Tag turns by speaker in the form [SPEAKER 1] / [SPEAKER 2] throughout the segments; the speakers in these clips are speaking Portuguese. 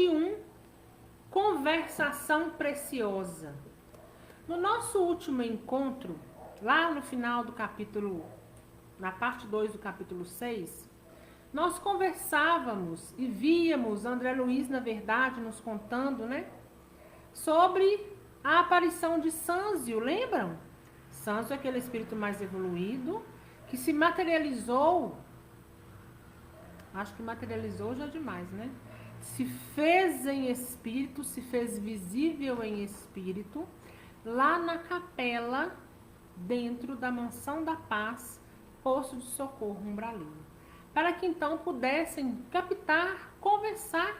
[SPEAKER 1] 21, conversação preciosa. No nosso último encontro, lá no final do capítulo, na parte 2 do capítulo 6, nós conversávamos e víamos André Luiz, na verdade, nos contando, né, sobre a aparição de Sânzio, lembram? Sânzio é aquele espírito mais evoluído que se materializou, acho que materializou já demais, né? Se fez em espírito, se fez visível em espírito, lá na capela, dentro da Mansão da Paz, Poço de Socorro Umbralinho, para que então pudessem captar, conversar,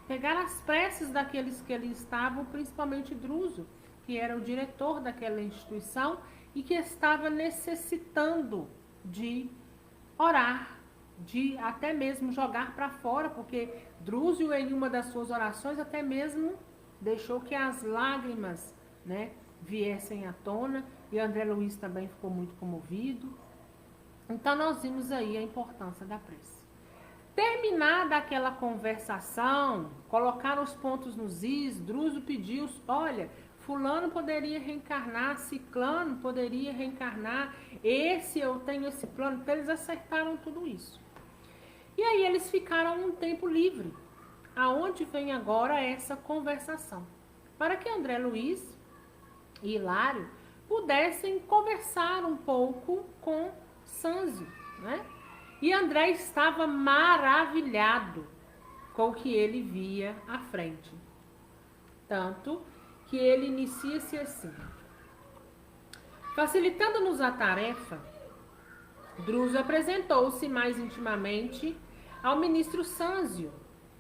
[SPEAKER 1] pegar as preces daqueles que ali estavam, principalmente Druso, que era o diretor daquela instituição e que estava necessitando de orar, de até mesmo jogar para fora, porque Druso, em uma das suas orações, até mesmo deixou que as lágrimas, né, viessem à tona, e André Luiz também ficou muito comovido. Então nós vimos aí a importância da prece. Terminada aquela conversação, colocar os pontos nos is, Druso pediu, olha, fulano poderia reencarnar, ciclano poderia reencarnar, eu tenho esse plano, então eles acertaram tudo isso. E aí eles ficaram um tempo livre, aonde vem agora essa conversação, para que André Luiz e Hilário pudessem conversar um pouco com Sânzio, né? E André estava maravilhado com o que ele via à frente. Tanto que ele inicia-se assim: facilitando-nos a tarefa, Druso apresentou-se mais intimamente ao ministro Sânzio,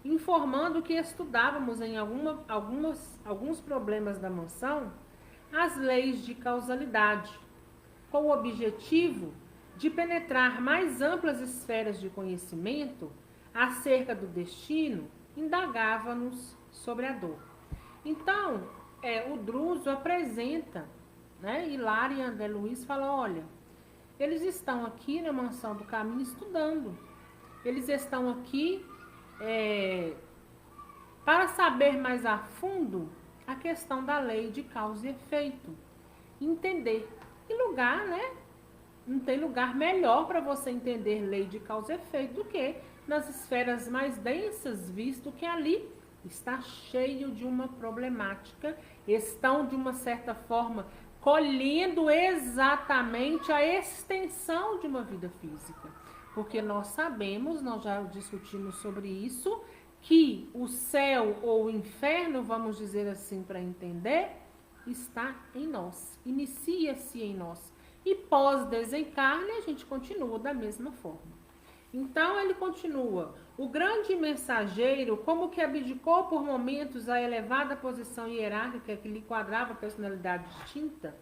[SPEAKER 1] informando que estudávamos em alguns problemas da mansão as leis de causalidade, com o objetivo de penetrar mais amplas esferas de conhecimento acerca do destino, indagava-nos sobre a dor. Então, o Druso apresenta, né, Hilário e André Luiz falam, olha, eles estão aqui na Mansão do Caminho estudando, eles estão aqui para saber mais a fundo a questão da lei de causa e efeito, entender. E lugar, né? Não tem lugar melhor para você entender lei de causa e efeito do que nas esferas mais densas, visto que ali está cheio de uma problemática, estão de uma certa forma colhendo exatamente a extensão de uma vida física. Porque nós sabemos, nós já discutimos sobre isso, que o céu ou o inferno, vamos dizer assim para entender, está em nós, inicia-se em nós. E pós-desencarne a gente continua da mesma forma. Então ele continua, o grande mensageiro, como que abdicou por momentos a elevada posição hierárquica que lhe quadrava a personalidade distinta,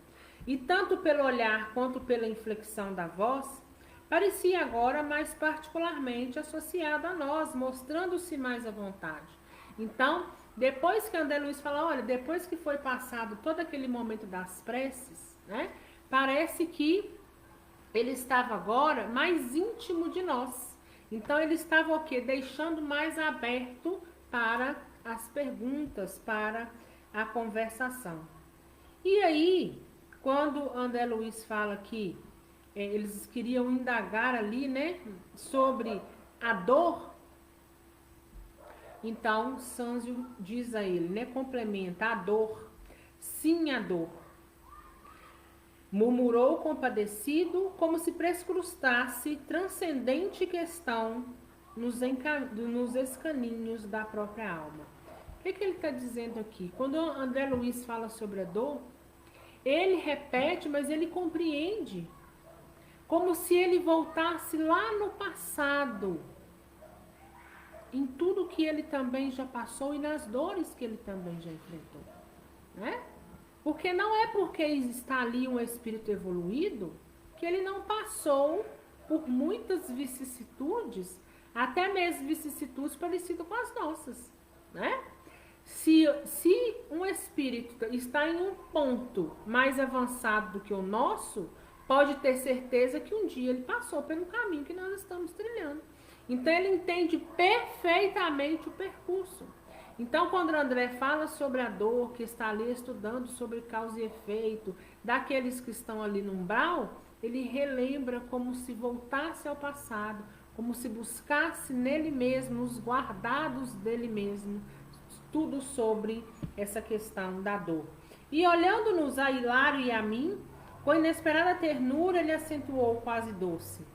[SPEAKER 1] e tanto pelo olhar quanto pela inflexão da voz, parecia agora mais particularmente associado a nós, mostrando-se mais à vontade. Então, depois que André Luiz fala, olha, depois que foi passado todo aquele momento das preces, né, parece que ele estava agora mais íntimo de nós. Então, ele estava o quê? Deixando mais aberto para as perguntas, para a conversação. E aí, quando André Luiz fala que eles queriam indagar ali, né, sobre a dor, então Sânzio diz a ele, né, complementa, a dor, sim a dor. Murmurou compadecido, como se prescrustasse transcendente questão nos escaninhos da própria alma. O que ele está dizendo aqui? Quando André Luiz fala sobre a dor, ele repete, mas ele compreende, como se ele voltasse lá no passado, em tudo que ele também já passou e nas dores que ele também já enfrentou, né? Porque não é porque está ali um espírito evoluído que ele não passou por muitas vicissitudes, até mesmo vicissitudes parecidas com as nossas, né? Se um espírito está em um ponto mais avançado do que o nosso, pode ter certeza que um dia ele passou pelo caminho que nós estamos trilhando. Então ele entende perfeitamente o percurso. Então, quando André fala sobre a dor, que está ali estudando sobre causa e efeito, daqueles que estão ali no umbral, ele relembra como se voltasse ao passado, como se buscasse nele mesmo, os guardados dele mesmo, tudo sobre essa questão da dor. E olhando-nos a Hilário e a mim, com inesperada ternura, ele acentuou quase doce.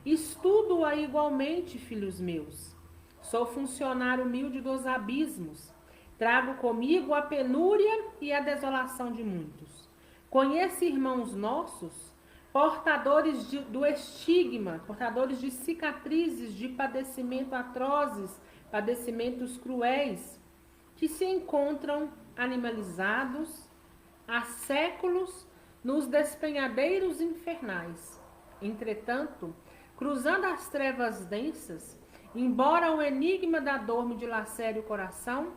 [SPEAKER 1] Estudo-a igualmente, filhos meus. Sou funcionário humilde dos abismos. Trago comigo a penúria e a desolação de muitos. Conheço irmãos nossos, portadores do estigma, portadores de cicatrizes, de padecimento atrozes, padecimentos cruéis, que se encontram animalizados há séculos nos despenhadeiros infernais. Entretanto, cruzando as trevas densas, embora o enigma da dor me dilacere o coração,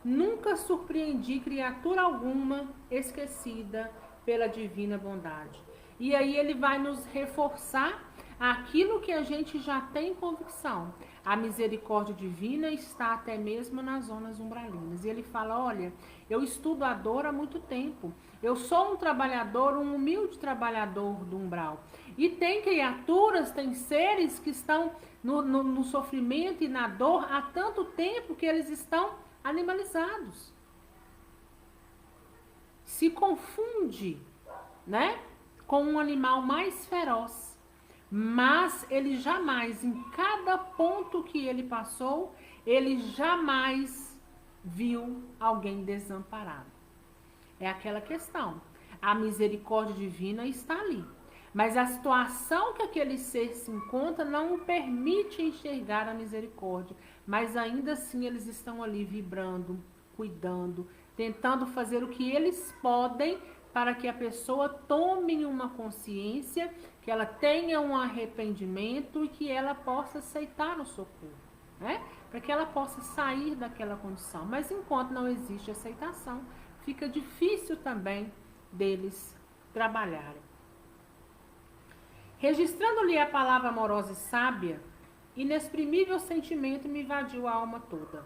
[SPEAKER 1] nunca surpreendi criatura alguma esquecida pela divina bondade. E aí ele vai nos reforçar aquilo que a gente já tem convicção. A misericórdia divina está até mesmo nas zonas umbralinas. E ele fala, olha, eu estudo a dor há muito tempo. Eu sou um trabalhador, um humilde trabalhador do umbral. E tem criaturas, tem seres que estão no sofrimento e na dor há tanto tempo que eles estão animalizados. Se confunde, né, com um animal mais feroz. Mas ele jamais, em cada ponto que ele passou, ele jamais viu alguém desamparado. É aquela questão. A misericórdia divina está ali. Mas a situação que aquele ser se encontra não o permite enxergar a misericórdia. Mas ainda assim eles estão ali vibrando, cuidando, tentando fazer o que eles podem para que a pessoa tome uma consciência, que ela tenha um arrependimento e que ela possa aceitar o socorro, né? Para que ela possa sair daquela condição. Mas enquanto não existe aceitação, fica difícil também deles trabalharem. Registrando-lhe a palavra amorosa e sábia, inexprimível sentimento me invadiu a alma toda.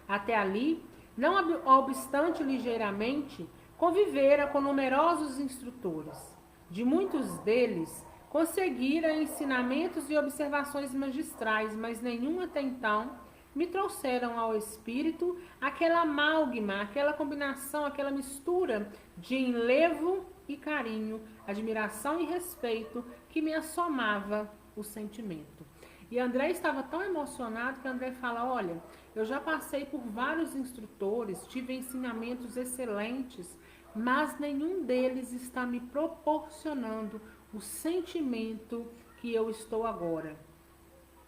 [SPEAKER 1] Até ali, não obstante ligeiramente, convivera com numerosos instrutores. De muitos deles, conseguira ensinamentos e observações magistrais, mas nenhum até então me trouxeram ao espírito aquela amálgama, aquela combinação, aquela mistura de enlevo e carinho, admiração e respeito que me assomava o sentimento. E André estava tão emocionado que André fala, olha, eu já passei por vários instrutores, tive ensinamentos excelentes, mas nenhum deles está me proporcionando o sentimento que eu estou agora.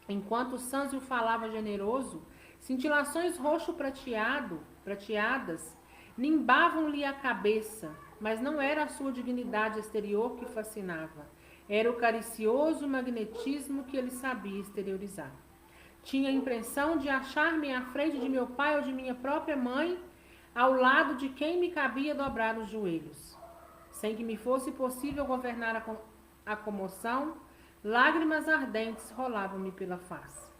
[SPEAKER 1] Enquanto Sâncio falava generoso, cintilações prateadas nimbavam-lhe a cabeça, mas não era a sua dignidade exterior que fascinava. Era o caricioso magnetismo que ele sabia exteriorizar. Tinha a impressão de achar-me à frente de meu pai ou de minha própria mãe, ao lado de quem me cabia dobrar os joelhos. Sem que me fosse possível governar a comoção, lágrimas ardentes rolavam-me pela face.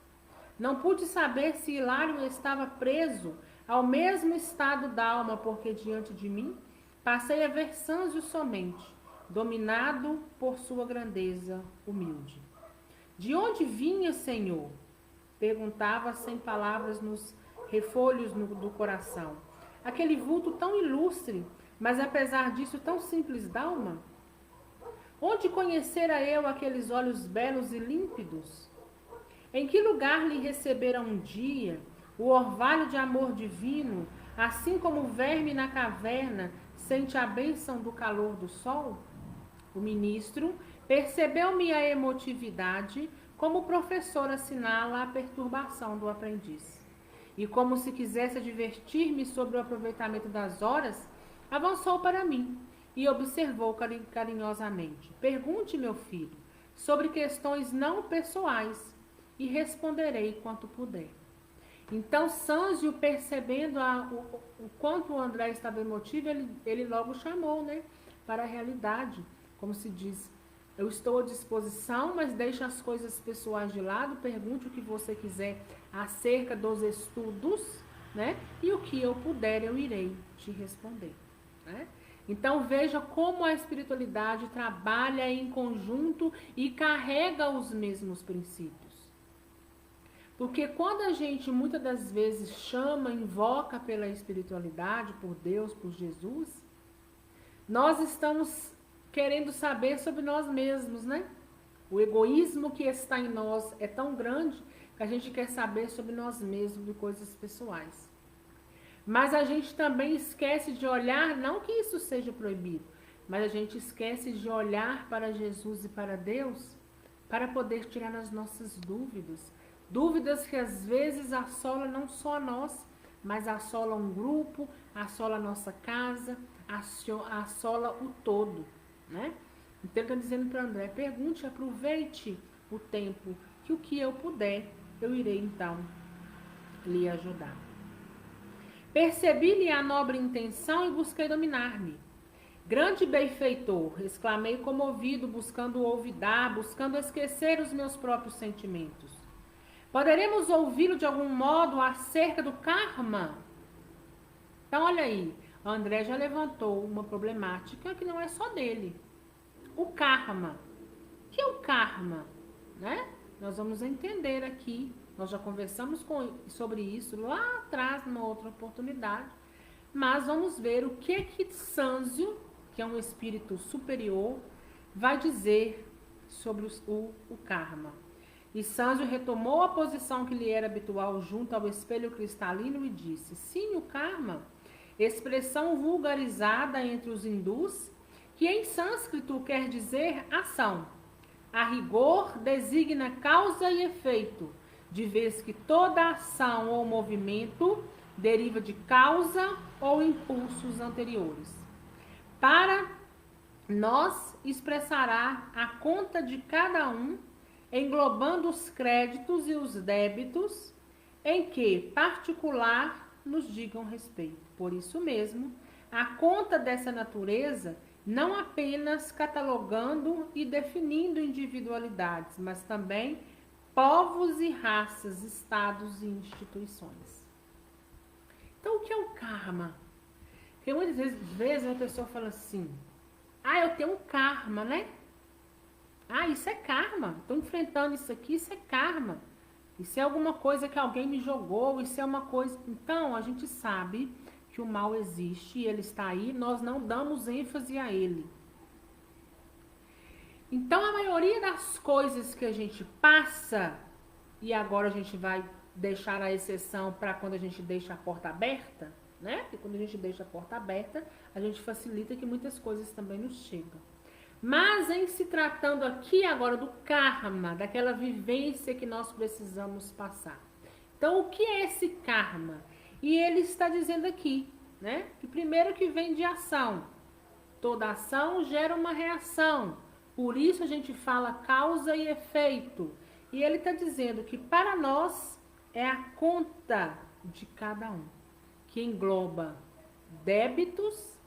[SPEAKER 1] Não pude saber se Hilário estava preso ao mesmo estado d'alma, porque diante de mim passei a ver Sâncio somente, dominado por sua grandeza humilde. De onde vinha, Senhor? Perguntava sem palavras nos refolhos do coração. Aquele vulto tão ilustre, mas apesar disso tão simples d'alma? Onde conhecera eu aqueles olhos belos e límpidos? Em que lugar lhe recebera um dia o orvalho de amor divino, assim como o verme na caverna sente a bênção do calor do sol? O ministro percebeu minha emotividade, como o professor assinala a perturbação do aprendiz. E como se quisesse advertir-me sobre o aproveitamento das horas, avançou para mim e observou carinhosamente. Pergunte, meu filho, sobre questões não pessoais e responderei quanto puder. Então, Sâncio, percebendo o quanto o André estava emotivo, ele logo chamou, né, para a realidade. Como se diz, eu estou à disposição, mas deixe as coisas pessoais de lado, pergunte o que você quiser acerca dos estudos, né? E o que eu puder, eu irei te responder, né? Então veja como a espiritualidade trabalha em conjunto e carrega os mesmos princípios. Porque quando a gente muitas das vezes chama, invoca pela espiritualidade, por Deus, por Jesus, nós estamos querendo saber sobre nós mesmos, né? O egoísmo que está em nós é tão grande que a gente quer saber sobre nós mesmos, de coisas pessoais. Mas a gente também esquece de olhar, não que isso seja proibido, mas a gente esquece de olhar para Jesus e para Deus para poder tirar as nossas dúvidas. Dúvidas que às vezes assolam não só a nós, mas assola um grupo, assola a nossa casa, assola o todo, né? Então, ele está dizendo para André, pergunte, aproveite o tempo, que o que eu puder, eu irei então lhe ajudar. Percebi-lhe a nobre intenção e busquei dominar-me. Grande benfeitor, exclamei comovido, buscando olvidar, buscando esquecer os meus próprios sentimentos. Poderemos ouvi-lo de algum modo acerca do karma? Então, olha aí, André já levantou uma problemática que não é só dele. O karma. O que é o karma? Né? Nós vamos entender aqui. Nós já conversamos sobre isso lá atrás, numa outra oportunidade. Mas vamos ver o que Sanzio, que é um espírito superior, vai dizer sobre o karma. E Sanzio retomou a posição que lhe era habitual junto ao espelho cristalino e disse: sim, o karma, expressão vulgarizada entre os hindus, que em sânscrito quer dizer ação. A rigor designa causa e efeito, de vez que toda ação ou movimento deriva de causa ou impulsos anteriores. Para nós, expressará a conta de cada um, englobando os créditos e os débitos em que particular nos digam respeito. Por isso mesmo, a conta dessa natureza, não apenas catalogando e definindo individualidades, mas também povos e raças, estados e instituições. Então, o que é o karma? Porque muitas vezes a pessoa fala assim, eu tenho um karma, né? Isso é karma. Estou enfrentando isso aqui, isso é karma. Isso é alguma coisa que alguém me jogou, isso é uma coisa... Então, a gente sabe que o mal existe e ele está aí, nós não damos ênfase a ele. Então, a maioria das coisas que a gente passa, e agora a gente vai deixar a exceção para quando a gente deixa a porta aberta, né? E quando a gente deixa a porta aberta, a gente facilita que muitas coisas também nos chegam. Mas em se tratando aqui agora do karma, daquela vivência que nós precisamos passar. Então, o que é esse karma? E ele está dizendo aqui, né? Que primeiro que vem de ação. Toda ação gera uma reação. Por isso a gente fala causa e efeito. E ele está dizendo que para nós é a conta de cada um, que engloba débitos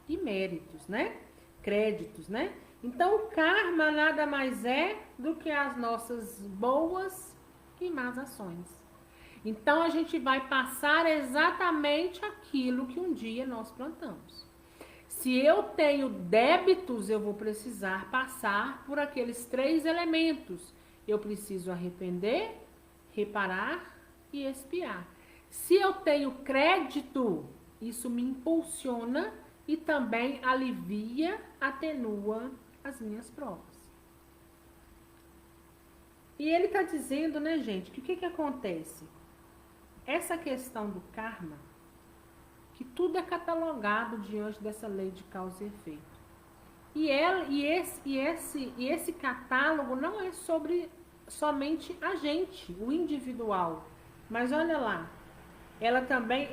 [SPEAKER 1] e méritos, né? Créditos, né? Então, o karma nada mais é do que as nossas boas e más ações. Então, a gente vai passar exatamente aquilo que um dia nós plantamos. Se eu tenho débitos, eu vou precisar passar por aqueles 3 elementos. Eu preciso arrepender, reparar e expiar. Se eu tenho crédito, isso me impulsiona e também alivia, atenua as minhas provas. E ele está dizendo, né, gente, que o que acontece? Essa questão do karma, que tudo é catalogado diante dessa lei de causa e efeito. E esse catálogo não é sobre somente a gente, o individual. Mas olha lá,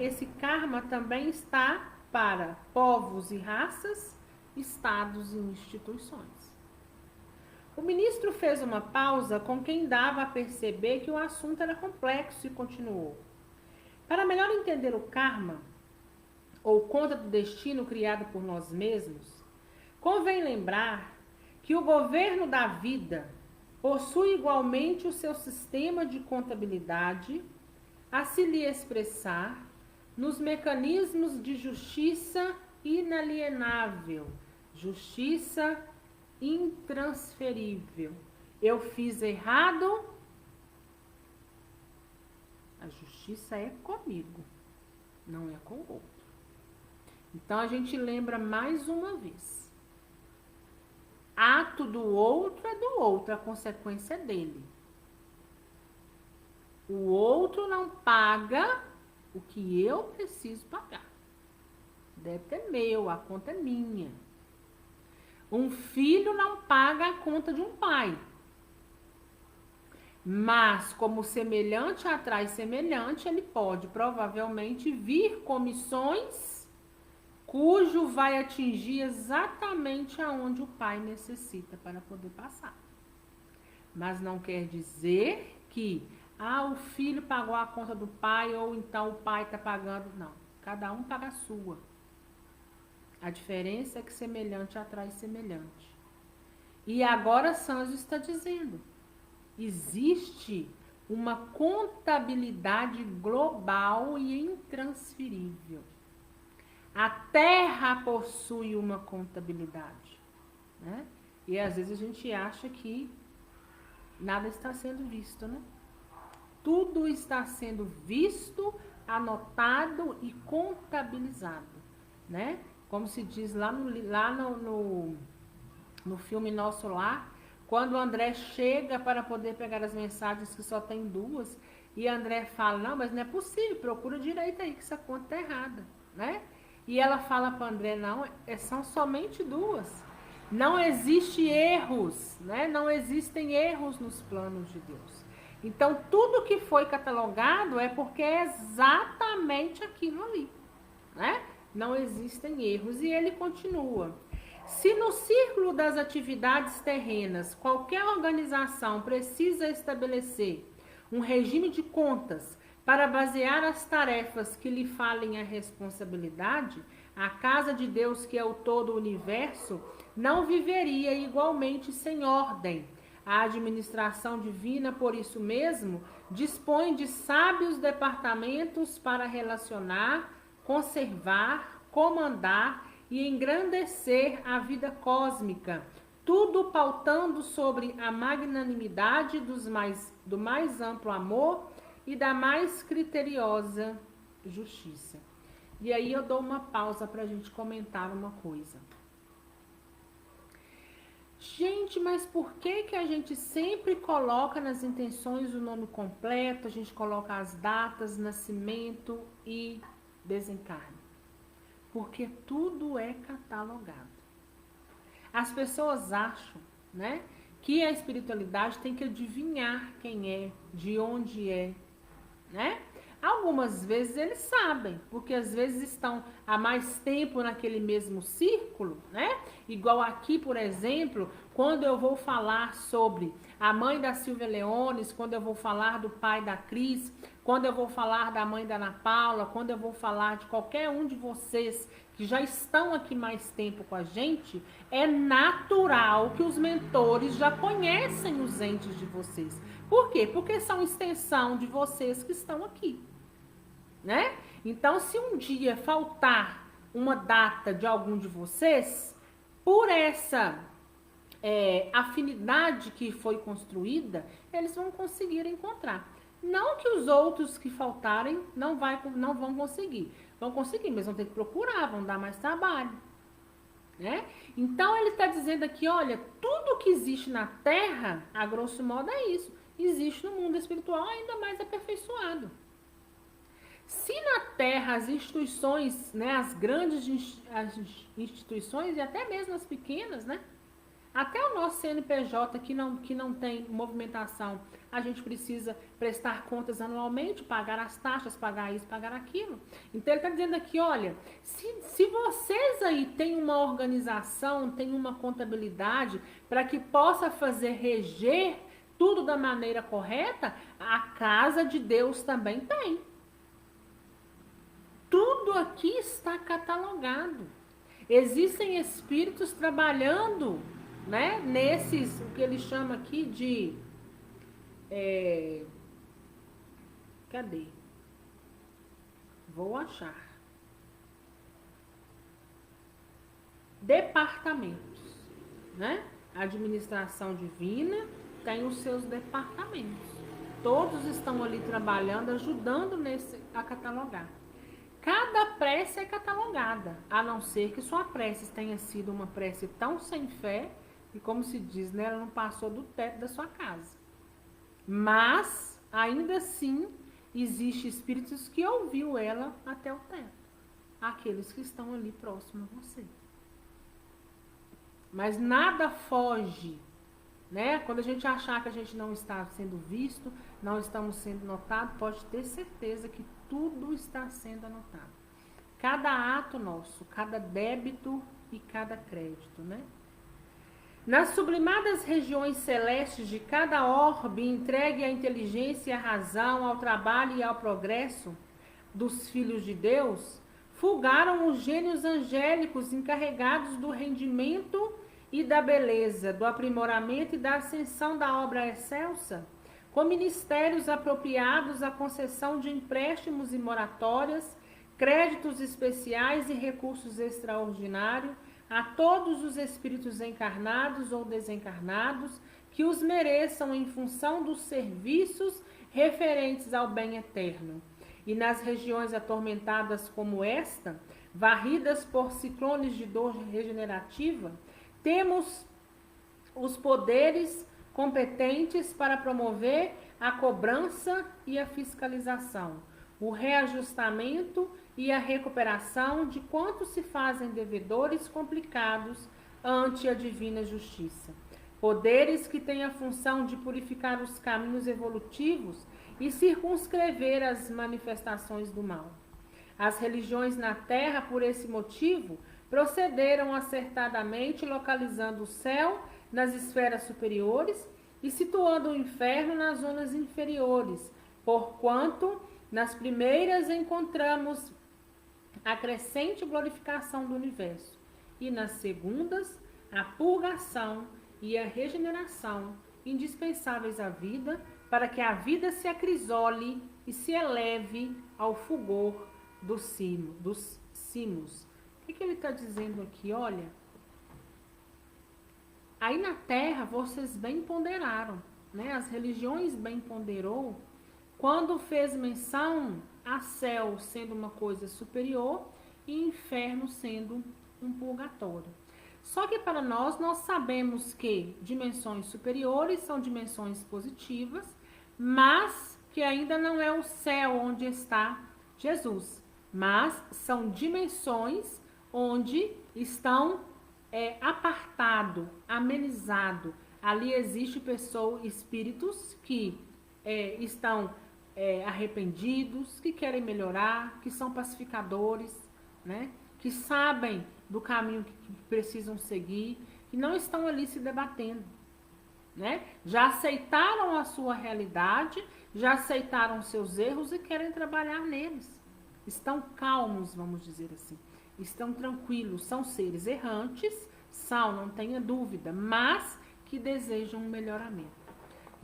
[SPEAKER 1] esse karma também está para povos e raças, estados e instituições. O ministro fez uma pausa com quem dava a perceber que o assunto era complexo e continuou. Para melhor entender o karma, ou conta do destino criado por nós mesmos, convém lembrar que o governo da vida possui igualmente o seu sistema de contabilidade a se lhe expressar nos mecanismos de justiça inalienável, justiça intransferível. Eu fiz errado, a justiça é comigo, não é com o outro. Então a gente lembra mais uma vez. Ato do outro é do outro, a consequência é dele. O outro não paga o que eu preciso pagar. Débito é meu, a conta é minha. Um filho não paga a conta de um pai. Mas, como semelhante atrai semelhante, ele pode provavelmente vir comissões cujo vai atingir exatamente aonde o pai necessita para poder passar. Mas não quer dizer que o filho pagou a conta do pai ou então o pai está pagando. Não, cada um paga a sua. A diferença é que semelhante atrai semelhante. E agora Sanzo está dizendo, existe uma contabilidade global e intransferível. A Terra possui uma contabilidade, né? E às vezes a gente acha que nada está sendo visto, né? Tudo está sendo visto, anotado e contabilizado, né? Como se diz lá no filme Nosso Lar, quando o André chega para poder pegar as mensagens que só tem 2, e André fala, não, mas não é possível, procura direito aí que essa conta está errada, né? E ela fala para André, não, são somente 2. Não existe erros, né? Não existem erros nos planos de Deus. Então, tudo que foi catalogado é porque é exatamente aquilo ali, né? Não existem erros. E ele continua. Se no círculo das atividades terrenas, qualquer organização precisa estabelecer um regime de contas para basear as tarefas que lhe falem a responsabilidade, a casa de Deus, que é o todo o universo, não viveria igualmente sem ordem. A administração divina, por isso mesmo, dispõe de sábios departamentos para relacionar, conservar, comandar e engrandecer a vida cósmica, tudo pautando sobre a magnanimidade do mais amplo amor e da mais criteriosa justiça. E aí eu dou uma pausa para a gente comentar uma coisa. Gente, mas por que a gente sempre coloca nas intenções o nome completo, a gente coloca as datas, nascimento e desencarne? Porque tudo é catalogado. As pessoas acham, né, que a espiritualidade tem que adivinhar quem é, de onde é, né? Algumas vezes eles sabem, porque às vezes estão há mais tempo naquele mesmo círculo, né? Igual aqui, por exemplo, quando eu vou falar sobre a mãe da Silvia Leones, quando eu vou falar do pai da Cris, quando eu vou falar da mãe da Ana Paula, quando eu vou falar de qualquer um de vocês que já estão aqui mais tempo com a gente, é natural que os mentores já conhecem os entes de vocês. Por quê? Porque são extensão de vocês que estão aqui, né? Então, se um dia faltar uma data de algum de vocês, por essa afinidade que foi construída, eles vão conseguir encontrar. Não que os outros que faltarem não vão conseguir. Vão conseguir, mas vão ter que procurar, vão dar mais trabalho, né? Então, ele está dizendo aqui, olha, tudo que existe na Terra, a grosso modo é isso. Existe no mundo espiritual ainda mais aperfeiçoado. Se na Terra as instituições, né, as grandes instituições e até mesmo as pequenas, né, até o nosso CNPJ que não tem movimentação, a gente precisa prestar contas anualmente, pagar as taxas, pagar isso, pagar aquilo. Então ele está dizendo aqui, olha, se vocês aí têm uma organização, têm uma contabilidade para que possa fazer reger tudo da maneira correta, a casa de Deus também tem. Tudo aqui está catalogado. Existem espíritos trabalhando, né, nesses, o que ele chama aqui de Vou achar. Departamentos, né? A administração divina tem os seus departamentos. Todos estão ali trabalhando, ajudando a catalogar. Cada prece é catalogada, a não ser que sua prece tenha sido uma prece tão sem fé, e como se diz, né, ela não passou do teto da sua casa. Mas, ainda assim, existem espíritos que ouviu ela até o teto. Aqueles que estão ali próximos a você. Mas nada foge, né? Quando a gente achar que a gente não está sendo visto, não estamos sendo notados, pode ter certeza que tudo está sendo anotado. Cada ato nosso, cada débito e cada crédito, né? Nas sublimadas regiões celestes de cada orbe, entregue à inteligência e à razão, ao trabalho e ao progresso dos filhos de Deus, fulgaram os gênios angélicos encarregados do rendimento e da beleza, do aprimoramento e da ascensão da obra excelsa, com ministérios apropriados à concessão de empréstimos e moratórias, créditos especiais e recursos extraordinários a todos os espíritos encarnados ou desencarnados que os mereçam em função dos serviços referentes ao bem eterno. E nas regiões atormentadas como esta, varridas por ciclones de dor regenerativa, temos os poderes competentes para promover a cobrança e a fiscalização, o reajustamento e a recuperação de quantos se fazem devedores complicados ante a divina justiça. Poderes que têm a função de purificar os caminhos evolutivos e circunscrever as manifestações do mal. As religiões na Terra, por esse motivo, procederam acertadamente localizando o céu nas esferas superiores e situando o inferno nas zonas inferiores, porquanto nas primeiras encontramos a crescente glorificação do universo e nas segundas a purgação e a regeneração indispensáveis à vida, para que a vida se acrisole e se eleve ao fulgor dos cimos. O que ele está dizendo aqui? Olha, aí na Terra vocês bem ponderaram, né? As religiões bem ponderou quando fez menção a céu sendo uma coisa superior e inferno sendo um purgatório. Só que para nós sabemos que dimensões superiores são dimensões positivas, mas que ainda não é o céu onde está Jesus, mas são dimensões onde estão apartado, amenizado. Ali existe espíritos que estão arrependidos, que querem melhorar, que são pacificadores, né? Que sabem do caminho que precisam seguir, que não estão ali se debatendo, né? Já aceitaram a sua realidade, já aceitaram seus erros e querem trabalhar neles. Estão calmos, vamos dizer assim. Estão tranquilos, são seres errantes, não tenha dúvida, mas que desejam um melhoramento.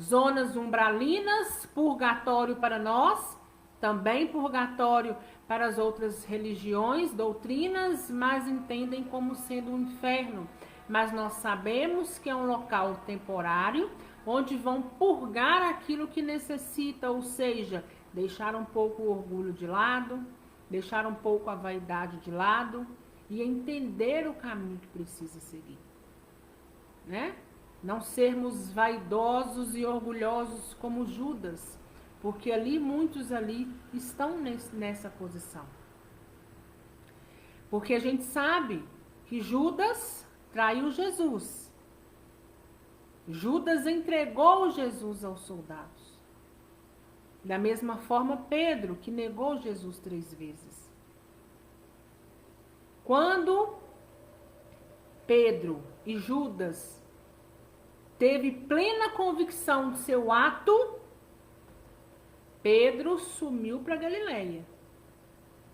[SPEAKER 1] Zonas umbralinas, purgatório para nós, também purgatório para as outras religiões, doutrinas, mas entendem como sendo um inferno. Mas nós sabemos que é um local temporário, onde vão purgar aquilo que necessita, ou seja, deixar um pouco o orgulho de lado, deixar um pouco a vaidade de lado e entender o caminho que precisa seguir, né? Não sermos vaidosos e orgulhosos como Judas, porque muitos ali estão nessa posição. Porque a gente sabe que Judas traiu Jesus. Judas entregou Jesus aos soldados. Da mesma forma, Pedro, que negou Jesus 3 vezes. Quando Pedro e Judas teve plena convicção de seu ato, Pedro sumiu para Galileia.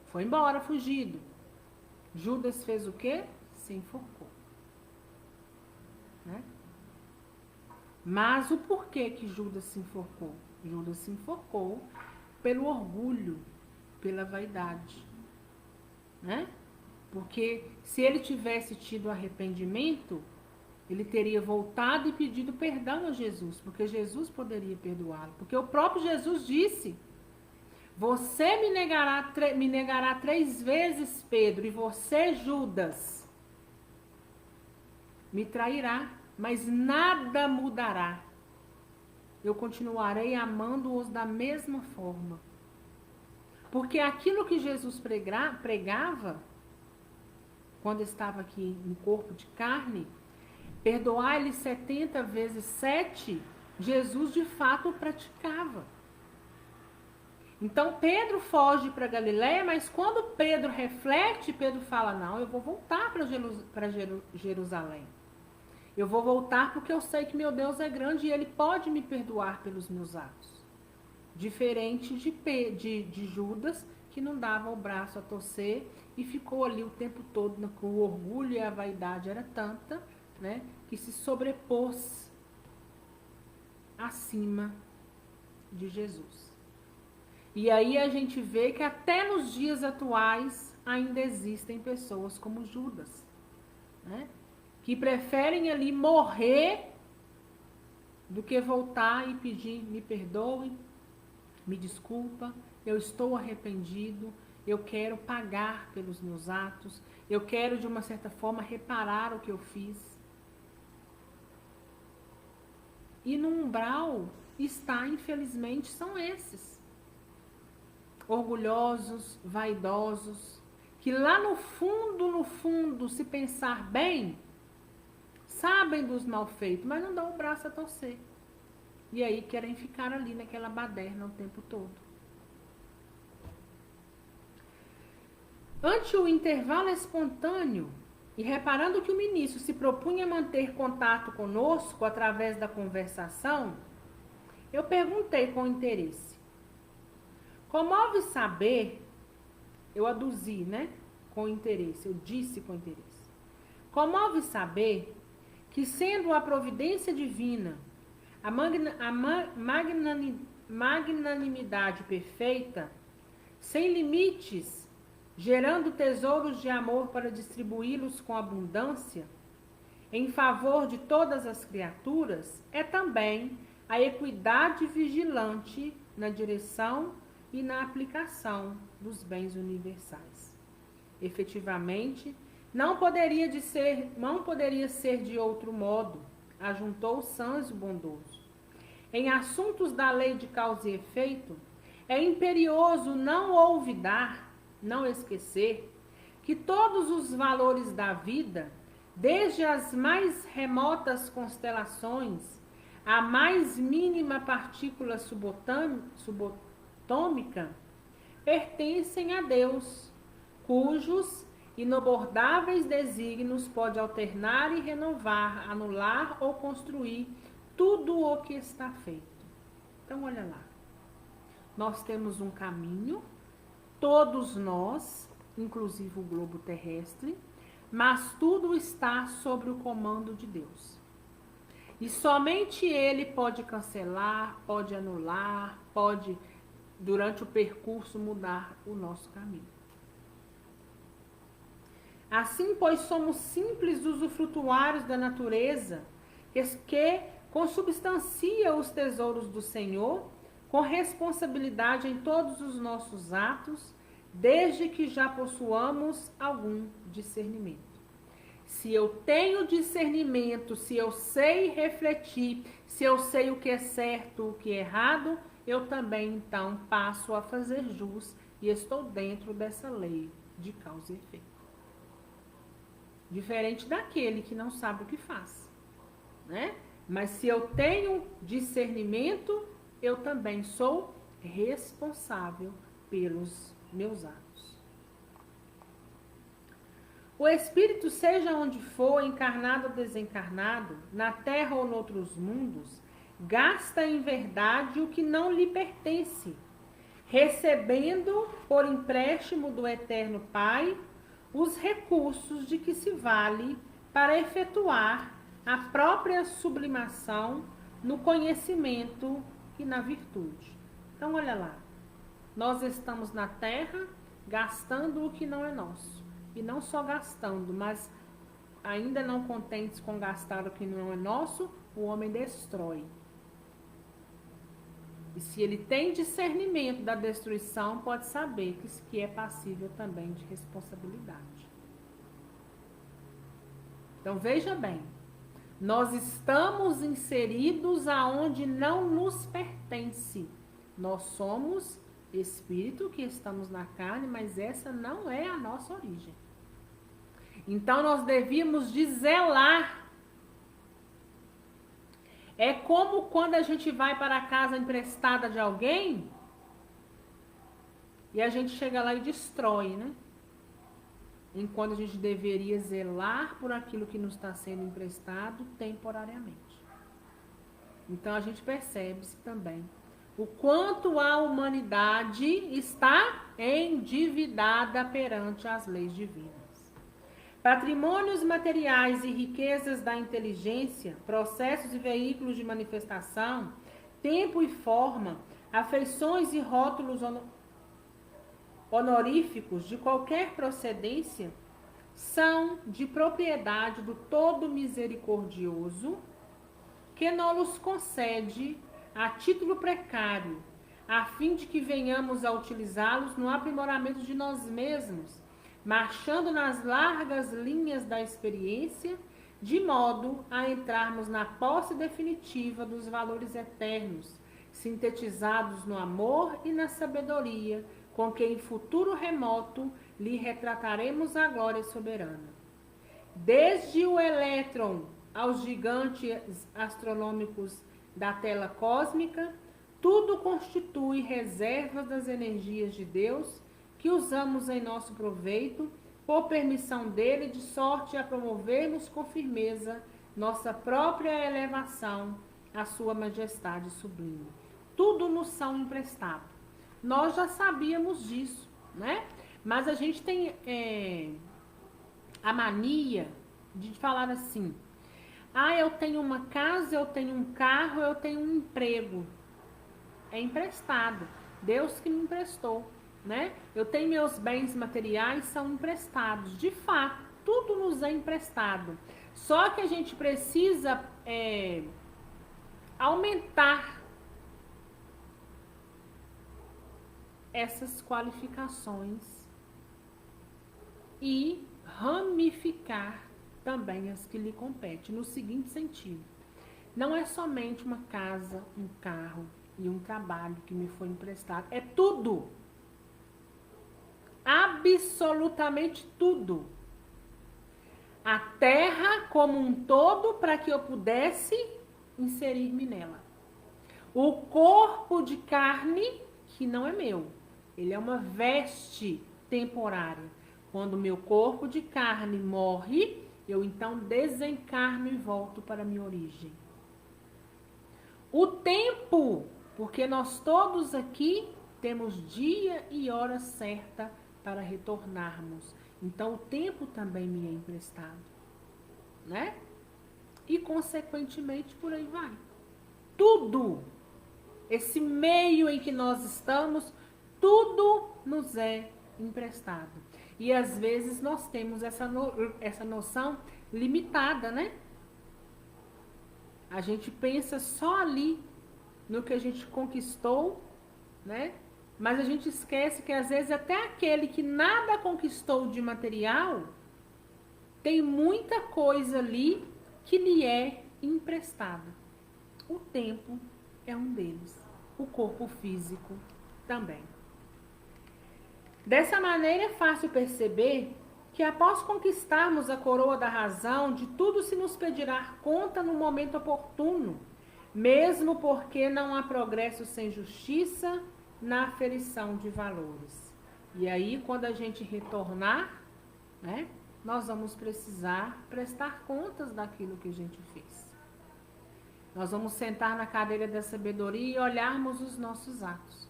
[SPEAKER 1] Foi embora, fugido. Judas fez o quê? Se enforcou. Né? Mas o porquê que Judas se enforcou? Judas se enforcou pelo orgulho, pela vaidade, né? Porque se ele tivesse tido arrependimento, ele teria voltado e pedido perdão a Jesus, porque Jesus poderia perdoá-lo. Porque o próprio Jesus disse: você me negará 3 vezes, Pedro, e você, Judas, me trairá, mas nada mudará. Eu continuarei amando-os da mesma forma. Porque aquilo que Jesus pregava, quando estava aqui no corpo de carne, perdoar ele 70 vezes 7, Jesus de fato praticava. Então Pedro foge para Galiléia, mas quando Pedro reflete, Pedro fala: não, eu vou voltar para Jerusalém. Eu vou voltar porque eu sei que meu Deus é grande e ele pode me perdoar pelos meus atos. Diferente de Judas, que não dava o braço a torcer e ficou ali o tempo todo com o orgulho, e a vaidade era tanta, né, que se sobrepôs acima de Jesus. E aí a gente vê que até nos dias atuais ainda existem pessoas como Judas, né, que preferem ali morrer do que voltar e pedir: me perdoe, me desculpa, eu estou arrependido, eu quero pagar pelos meus atos, eu quero de uma certa forma reparar o que eu fiz. E no umbral está, infelizmente, são esses. Orgulhosos, vaidosos, que lá no fundo, se pensar bem, sabem dos malfeitos, mas não dão o braço a torcer. E aí querem ficar ali naquela baderna o tempo todo. Ante o intervalo espontâneo, e reparando que o ministro se propunha a manter contato conosco através da conversação, eu perguntei com interesse: comove saber, eu aduzi, né, com interesse, eu disse com interesse, comove saber que, sendo a providência divina, a magnanimidade perfeita, sem limites, gerando tesouros de amor para distribuí-los com abundância, em favor de todas as criaturas, é também a equidade vigilante na direção e na aplicação dos bens universais. Efetivamente, não poderia ser de outro modo, ajuntou Sanzio bondoso. Em assuntos da lei de causa e efeito, é imperioso não olvidar, não esquecer, que todos os valores da vida, desde as mais remotas constelações à mais mínima partícula subatômica, pertencem a Deus, cujos inabordáveis desígnios pode alternar e renovar, anular ou construir tudo o que está feito. Então, olha lá. Nós temos um caminho, todos nós, inclusive o globo terrestre, mas tudo está sob o comando de Deus. E somente Ele pode cancelar, pode anular, pode, durante o percurso, mudar o nosso caminho. Assim, pois, somos simples usufrutuários da natureza, que consubstancia os tesouros do Senhor, com responsabilidade em todos os nossos atos, desde que já possuamos algum discernimento. Se eu tenho discernimento, se eu sei refletir, se eu sei o que é certo, o que é errado, eu também, então, passo a fazer jus e estou dentro dessa lei de causa e efeito. Diferente daquele que não sabe o que faz, né? Mas se eu tenho discernimento, eu também sou responsável pelos meus atos. O espírito, seja onde for, encarnado ou desencarnado, na terra ou noutros mundos, gasta em verdade o que não lhe pertence, recebendo por empréstimo do Eterno Pai os recursos de que se vale para efetuar a própria sublimação no conhecimento e na virtude. Então, olha lá. nós estamos na terra gastando o que não é nosso. E não só gastando, mas ainda não contentes com gastar o que não é nosso, o homem destrói. E se ele tem discernimento da destruição, pode saber que é passível também de responsabilidade. Então veja bem, nós estamos inseridos aonde não nos pertence. Nós somos espírito que estamos na carne, mas essa não é a nossa origem. Então nós devíamos de zelar. É como quando a gente vai para a casa emprestada de alguém e a gente chega lá e destrói, né? Enquanto a gente deveria zelar por aquilo que nos está sendo emprestado temporariamente. Então a gente percebe também o quanto a humanidade está endividada perante as leis divinas. Patrimônios materiais e riquezas da inteligência, processos e veículos de manifestação, tempo e forma, afeições e rótulos honoríficos de qualquer procedência, são de propriedade do Todo Misericordioso, que nos concede a título precário, a fim de que venhamos a utilizá-los no aprimoramento de nós mesmos, marchando nas largas linhas da experiência, de modo a entrarmos na posse definitiva dos valores eternos, sintetizados no amor e na sabedoria, com que em futuro remoto lhe retrataremos a glória soberana. Desde o elétron aos gigantes astronômicos da tela cósmica, tudo constitui reservas das energias de Deus que usamos em nosso proveito, por permissão dele, de sorte a promovermos com firmeza nossa própria elevação à sua majestade sublime. Tudo nos são emprestado. Nós já sabíamos disso, né? Mas a gente tem a mania de falar assim: eu tenho uma casa, eu tenho um carro, eu tenho um emprego. É emprestado. Deus que me emprestou. Né? Eu tenho meus bens materiais, são emprestados. De fato, tudo nos é emprestado. Só que a gente precisa aumentar essas qualificações e ramificar também as que lhe competem. No seguinte sentido: não é somente uma casa, um carro e um trabalho que me foi emprestado. É tudo. Absolutamente tudo. A terra como um todo, para que eu pudesse inserir-me nela. O corpo de carne, que não é meu. Ele é uma veste temporária. Quando meu corpo de carne morre, eu então desencarno e volto para a minha origem. O tempo, porque nós todos aqui temos dia e hora certa para retornarmos. Então o tempo também me é emprestado, né? E consequentemente por aí vai. Tudo, esse meio em que nós estamos, tudo nos é emprestado. E às vezes nós temos essa noção limitada, né? A gente pensa só ali no que a gente conquistou, né? Mas a gente esquece que às vezes até aquele que nada conquistou de material tem muita coisa ali que lhe é emprestada. O tempo é um deles. O corpo físico também. Dessa maneira é fácil perceber que após conquistarmos a coroa da razão, de tudo se nos pedirá conta no momento oportuno, mesmo porque não há progresso sem justiça na aferição de valores. E aí, quando a gente retornar, né, nós vamos precisar prestar contas daquilo que a gente fez. Nós vamos sentar na cadeira da sabedoria e olharmos os nossos atos.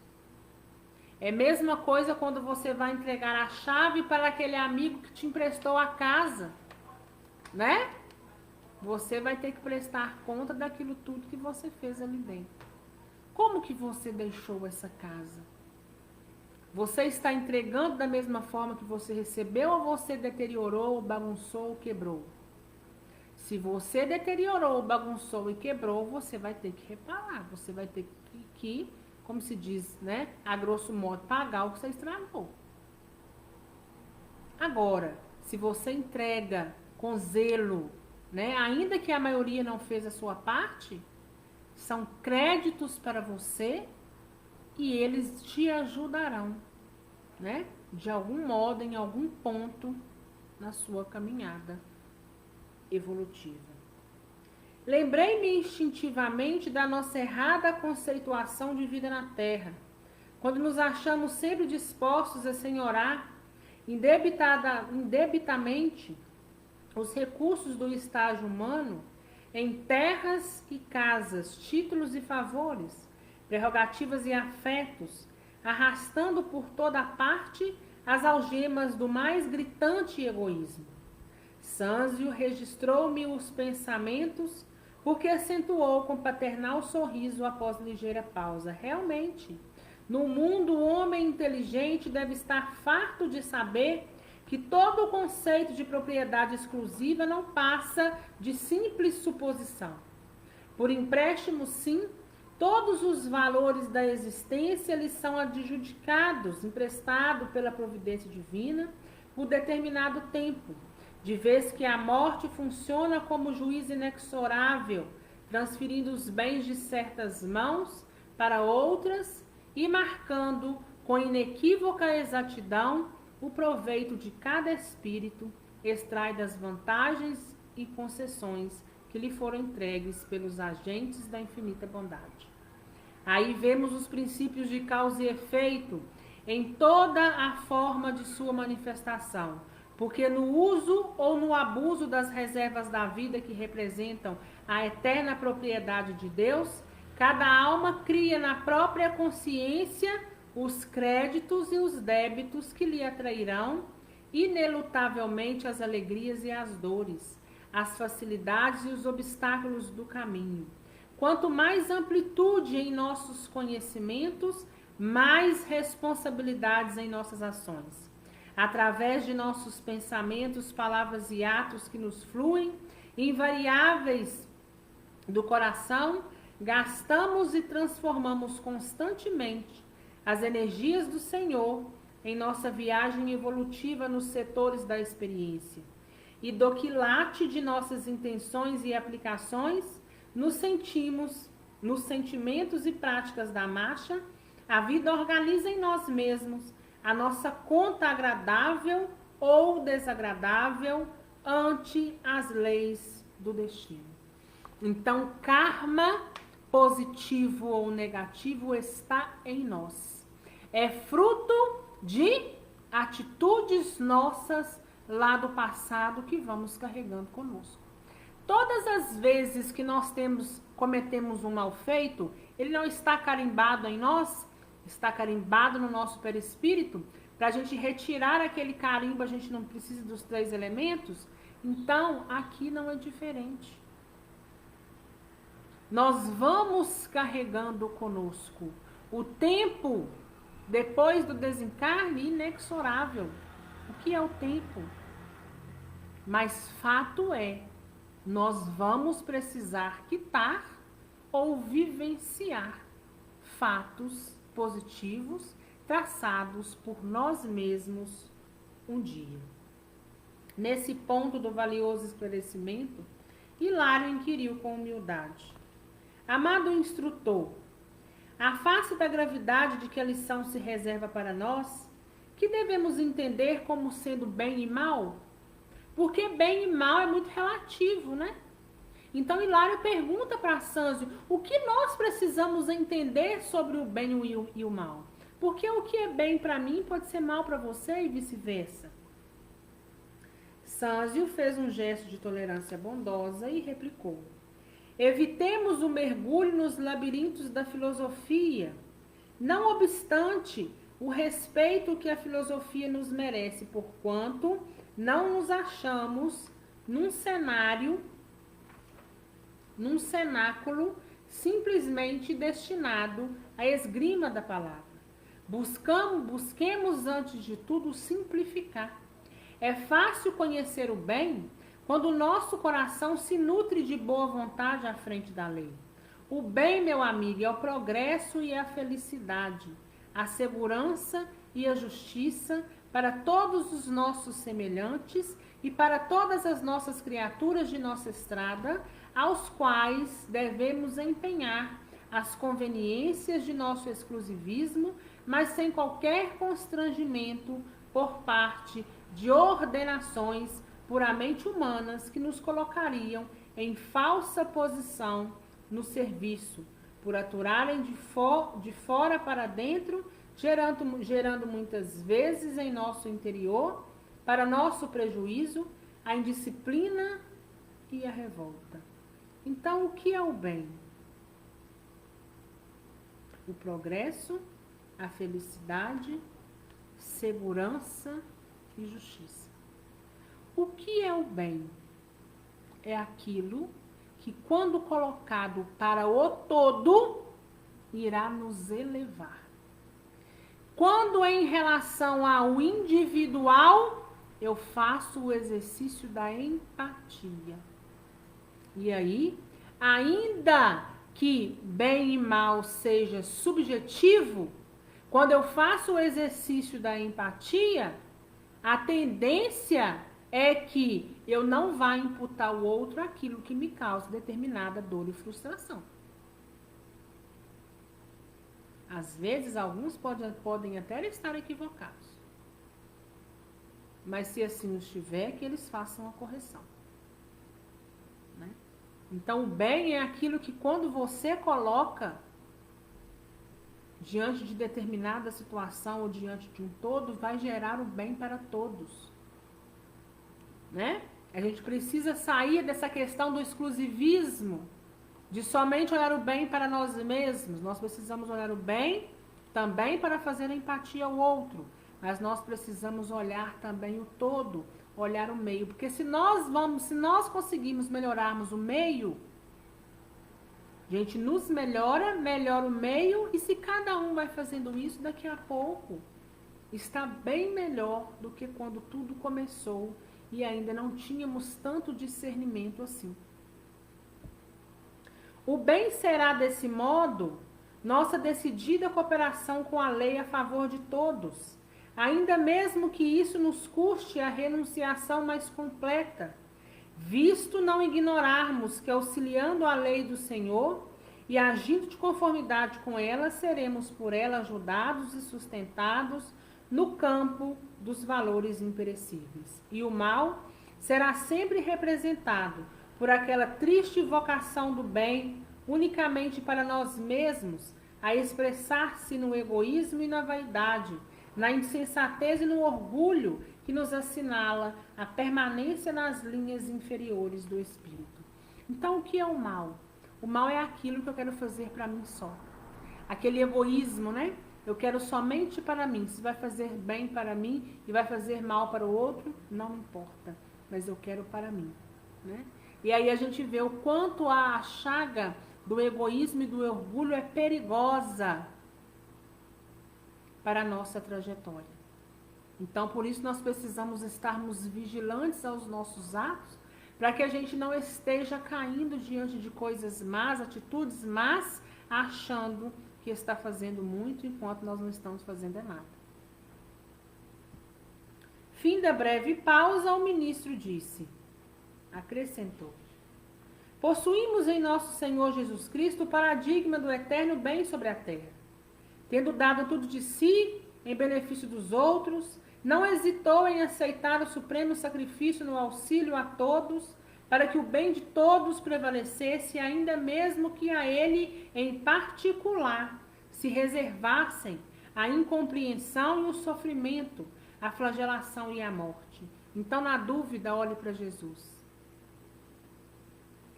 [SPEAKER 1] É a mesma coisa quando você vai entregar a chave para aquele amigo que te emprestou a casa, né? Você vai ter que prestar conta daquilo tudo que você fez ali dentro. Como que você deixou essa casa? Você está entregando da mesma forma que você recebeu ou você deteriorou, bagunçou, quebrou? Se você deteriorou, bagunçou e quebrou, você vai ter que reparar. Você vai ter que, como se diz, né, a grosso modo, pagar o que você estragou. Agora, se você entrega com zelo, né, ainda que a maioria não fez a sua parte, são créditos para você e eles te ajudarão, né, de algum modo, em algum ponto na sua caminhada evolutiva. Lembrei-me instintivamente da nossa errada conceituação de vida na Terra, quando nos achamos sempre dispostos a senhorar indebitamente os recursos do estágio humano em terras e casas, títulos e favores, prerrogativas e afetos, arrastando por toda parte as algemas do mais gritante egoísmo. Sânzio registrou-me os pensamentos, porque acentuou com paternal sorriso após ligeira pausa. Realmente, no mundo o homem inteligente deve estar farto de saber que todo o conceito de propriedade exclusiva não passa de simples suposição. Por empréstimo, sim, todos os valores da existência lhes são adjudicados, emprestados pela providência divina, por determinado tempo, de vez que a morte funciona como juiz inexorável, transferindo os bens de certas mãos para outras e marcando com inequívoca exatidão o proveito de cada espírito, extrai das vantagens e concessões que lhe foram entregues pelos agentes da infinita bondade. Aí vemos os princípios de causa e efeito em toda a forma de sua manifestação, porque no uso ou no abuso das reservas da vida que representam a eterna propriedade de Deus, cada alma cria na própria consciência os créditos e os débitos que lhe atrairão inelutavelmente as alegrias e as dores, as facilidades e os obstáculos do caminho. Quanto mais amplitude em nossos conhecimentos, mais responsabilidades em nossas ações. Através de nossos pensamentos, palavras e atos que nos fluem, invariáveis do coração, gastamos e transformamos constantemente as energias do Senhor em nossa viagem evolutiva nos setores da experiência. E do quilate de nossas intenções e aplicações, nos sentimentos e práticas da marcha, a vida organiza em nós mesmos a nossa conta agradável ou desagradável ante as leis do destino. Então, karma, positivo ou negativo, está em nós. É fruto de atitudes nossas lá do passado que vamos carregando conosco. Todas as vezes que nós cometemos um mal feito, ele não está carimbado em nós, está carimbado no nosso perispírito. Para a gente retirar aquele carimbo, a gente não precisa dos 3 elementos. Então, aqui não é diferente. Nós vamos carregando conosco o tempo depois do desencarne inexorável. O que é o tempo? Mas fato é, nós vamos precisar quitar ou vivenciar fatos positivos traçados por nós mesmos um dia. Nesse ponto do valioso esclarecimento, Hilário inquiriu com humildade: amado instrutor, à face da gravidade de que a lição se reserva para nós, que devemos entender como sendo bem e mal? Porque bem e mal é muito relativo, né? Então Hilário pergunta para Sânzio o que nós precisamos entender sobre o bem e o mal. Porque o que é bem para mim pode ser mal para você e vice-versa. Sânzio fez um gesto de tolerância bondosa e replicou: evitemos o mergulho nos labirintos da filosofia, não obstante o respeito que a filosofia nos merece, porquanto não nos achamos num cenáculo simplesmente destinado à esgrima da palavra. Busquemos antes de tudo simplificar. É fácil conhecer o bem quando o nosso coração se nutre de boa vontade à frente da lei. O bem, meu amigo, é o progresso e a felicidade, a segurança e a justiça para todos os nossos semelhantes e para todas as nossas criaturas de nossa estrada, aos quais devemos empenhar as conveniências de nosso exclusivismo, mas sem qualquer constrangimento por parte de ordenações puramente humanas que nos colocariam em falsa posição no serviço, por aturarem de fora para dentro, gerando muitas vezes em nosso interior, para nosso prejuízo, a indisciplina e a revolta. Então, o que é o bem? O progresso, a felicidade, segurança e justiça. O que é o bem? É aquilo que, quando colocado para o todo, irá nos elevar. Quando em relação ao individual, eu faço o exercício da empatia. E aí, ainda que bem e mal seja subjetivo, quando eu faço o exercício da empatia, a tendência é que eu não vá imputar ao outro aquilo que me causa determinada dor e frustração. Às vezes, alguns podem até estar equivocados. Mas se assim estiver, que eles façam a correção. Né? Então, o bem é aquilo que quando você coloca diante de determinada situação ou diante de um todo, vai gerar o bem para todos. Né? A gente precisa sair dessa questão do exclusivismo, de somente olhar o bem para nós mesmos. Nós precisamos olhar o bem também para fazer empatia ao outro, mas nós precisamos olhar também o todo, olhar o meio, porque se nós conseguirmos melhorarmos o meio, a gente nos melhora o meio, e se cada um vai fazendo isso, daqui a pouco está bem melhor do que quando tudo começou e ainda não tínhamos tanto discernimento assim. O bem será, desse modo, nossa decidida cooperação com a lei a favor de todos, ainda mesmo que isso nos custe a renunciação mais completa, visto não ignorarmos que, auxiliando a lei do Senhor e agindo de conformidade com ela, seremos por ela ajudados e sustentados no campo dos valores imperecíveis. E o mal será sempre representado por aquela triste vocação do bem, unicamente para nós mesmos, a expressar-se no egoísmo e na vaidade, na insensatez e no orgulho que nos assinala a permanência nas linhas inferiores do espírito. Então, o que é o mal? O mal é aquilo que eu quero fazer para mim só. Aquele egoísmo, né? Eu quero somente para mim. Se vai fazer bem para mim e vai fazer mal para o outro, não importa. Mas eu quero para mim, né? E aí a gente vê o quanto a chaga do egoísmo e do orgulho é perigosa para a nossa trajetória. Então, por isso nós precisamos estarmos vigilantes aos nossos atos, para que a gente não esteja caindo diante de coisas más, atitudes más, achando que está fazendo muito, enquanto nós não estamos fazendo nada. Fim da breve pausa, o ministro disse, acrescentou: possuímos em nosso Senhor Jesus Cristo o paradigma do eterno bem sobre a terra. Tendo dado tudo de si, em benefício dos outros, não hesitou em aceitar o supremo sacrifício no auxílio a todos, para que o bem de todos prevalecesse, ainda mesmo que a ele, em particular, se reservassem a incompreensão e o sofrimento, a flagelação e a morte. Então, na dúvida, olhe para Jesus.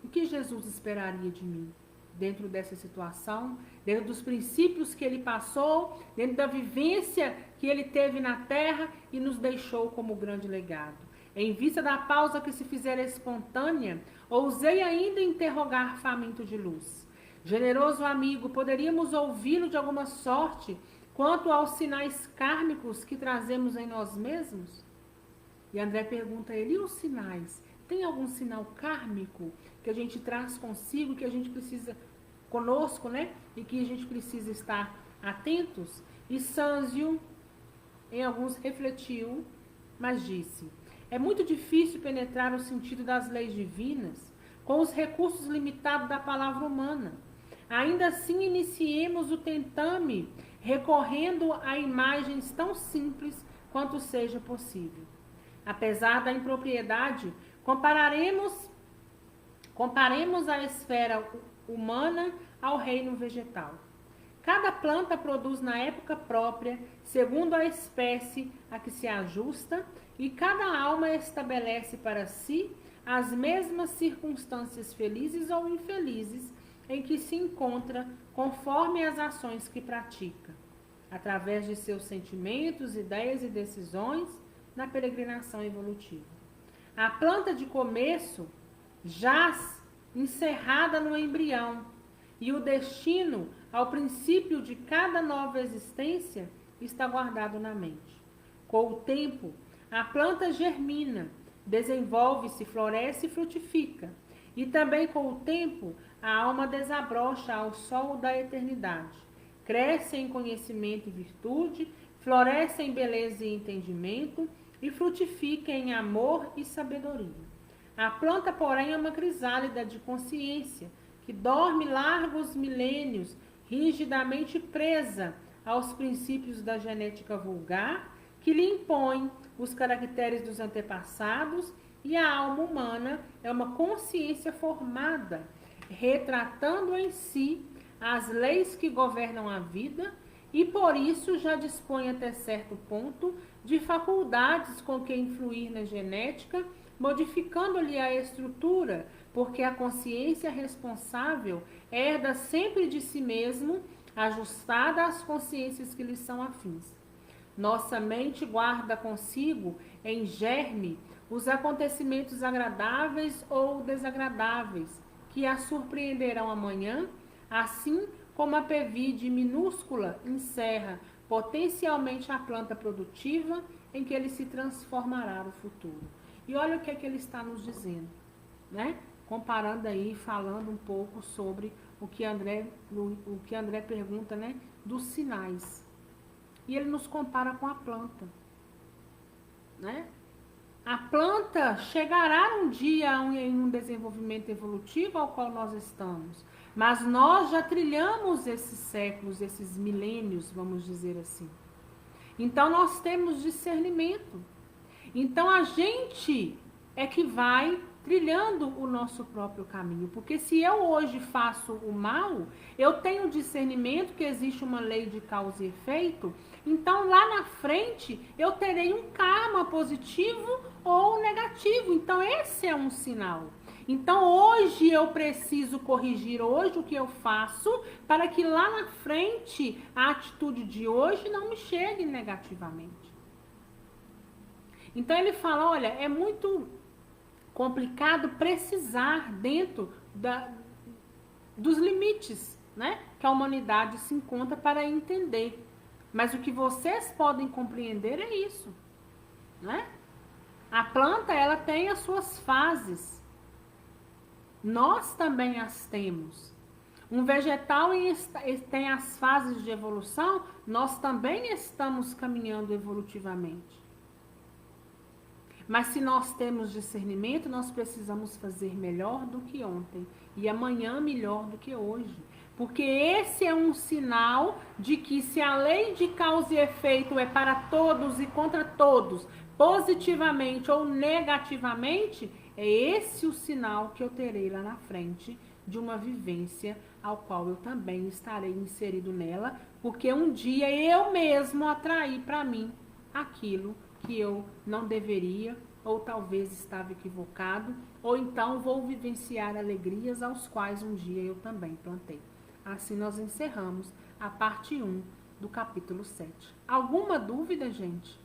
[SPEAKER 1] O que Jesus esperaria de mim dentro dessa situação, dentro dos princípios que ele passou, dentro da vivência que ele teve na terra e nos deixou como grande legado? Em vista da pausa que se fizera espontânea, ousei ainda interrogar faminto de luz. Generoso amigo, poderíamos ouvi-lo de alguma sorte quanto aos sinais kármicos que trazemos em nós mesmos? E André pergunta a ele, e os sinais? Tem algum sinal kármico que a gente traz consigo, que a gente precisa, conosco, né? E que a gente precisa estar atentos? E Sanzio, em alguns, refletiu, mas disse, é muito difícil penetrar o sentido das leis divinas com os recursos limitados da palavra humana. Ainda assim, iniciemos o tentame recorrendo a imagens tão simples quanto seja possível. Apesar da impropriedade, comparemos a esfera humana ao reino vegetal. Cada planta produz na época própria, segundo a espécie a que se ajusta, e cada alma estabelece para si as mesmas circunstâncias felizes ou infelizes em que se encontra, conforme as ações que pratica, através de seus sentimentos, ideias e decisões na peregrinação evolutiva. A planta de começo jaz encerrada no embrião, e o destino, ao princípio de cada nova existência, está guardado na mente. Com o tempo, a planta germina, desenvolve-se, floresce e frutifica. E também com o tempo, a alma desabrocha ao sol da eternidade. Cresce em conhecimento e virtude, floresce em beleza e entendimento, e frutifica em amor e sabedoria. A planta, porém, é uma crisálida de consciência, que dorme largos milênios, rigidamente presa aos princípios da genética vulgar, que lhe impõem os caracteres dos antepassados, e a alma humana é uma consciência formada, retratando em si as leis que governam a vida, e por isso já dispõe até certo ponto de faculdades com que influir na genética, modificando-lhe a estrutura, porque a consciência responsável herda sempre de si mesmo, ajustada às consciências que lhe são afins. Nossa mente guarda consigo, em germe, os acontecimentos agradáveis ou desagradáveis, que a surpreenderão amanhã, assim como a pevide minúscula encerra potencialmente a planta produtiva em que ele se transformará no futuro. E olha o que é que ele está nos dizendo, né? Comparando aí, falando um pouco sobre o que André pergunta, né? Dos sinais. E ele nos compara com a planta, né? A planta chegará um dia em um desenvolvimento evolutivo ao qual nós estamos. Mas nós já trilhamos esses séculos, esses milênios, vamos dizer assim. Então nós temos discernimento. Então a gente é que vai trilhando o nosso próprio caminho. Porque se eu hoje faço o mal, eu tenho discernimento que existe uma lei de causa e efeito. Então lá na frente eu terei um karma positivo ou negativo. Então esse é um sinal. Então hoje eu preciso corrigir hoje o que eu faço para que lá na frente a atitude de hoje não me chegue negativamente. Então ele fala, olha, é muito complicado precisar dentro dos limites, né, que a humanidade se encontra para entender. Mas o que vocês podem compreender é isso, né? A planta, ela tem as suas fases. Nós também as temos. Um vegetal tem as fases de evolução, nós também estamos caminhando evolutivamente. Mas se nós temos discernimento, nós precisamos fazer melhor do que ontem e amanhã melhor do que hoje. Porque esse é um sinal de que se a lei de causa e efeito é para todos e contra todos, positivamente ou negativamente, é esse o sinal que eu terei lá na frente de uma vivência ao qual eu também estarei inserido nela, porque um dia eu mesmo atraí para mim aquilo que eu não deveria, ou talvez estava equivocado, ou então vou vivenciar alegrias aos quais um dia eu também plantei. Assim nós encerramos a parte 1 do capítulo 7. Alguma dúvida, gente?